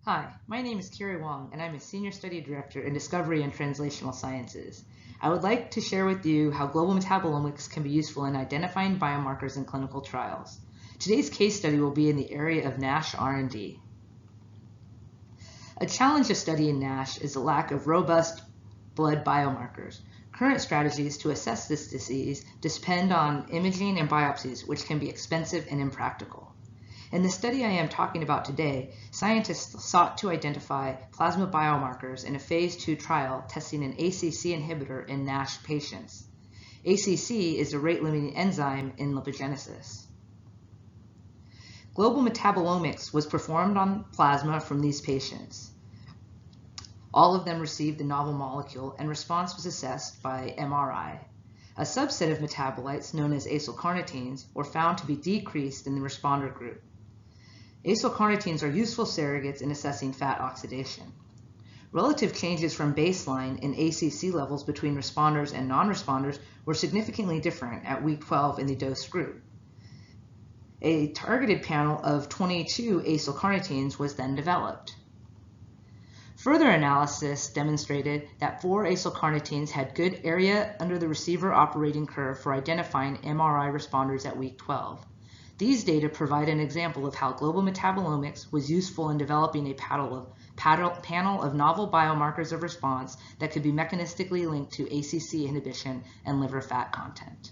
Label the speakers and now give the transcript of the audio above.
Speaker 1: Hi, my name is Kiri Wong, and I'm a Senior Study Director in Discovery and Translational Sciences. I would like to share with you how global metabolomics can be useful in identifying biomarkers in clinical trials. Today's case study will be in the area of NASH R&D. A challenge of studying NASH is the lack of robust blood biomarkers. Current strategies to assess this disease depend on imaging and biopsies, which can be expensive and impractical. In the study I am talking about today, scientists sought to identify plasma biomarkers in a phase 2 trial testing an ACC inhibitor in NASH patients. ACC is a rate-limiting enzyme in lipogenesis. Global metabolomics was performed on plasma from these patients. All of them received the novel molecule, and response was assessed by MRI. A subset of metabolites, known as acylcarnitines, were found to be decreased in the responder group. Acylcarnitines are useful surrogates in assessing fat oxidation. Relative changes from baseline in ACC levels between responders and non-responders were significantly different at week 12 in the dosed group. A targeted panel of 22 acylcarnitines was then developed. Further analysis demonstrated that 4 acylcarnitines had good area under the receiver operating curve for identifying MRI responders at week 12. These data provide an example of how global metabolomics was useful in developing a panel of novel biomarkers of response that could be mechanistically linked to ACC inhibition and liver fat content.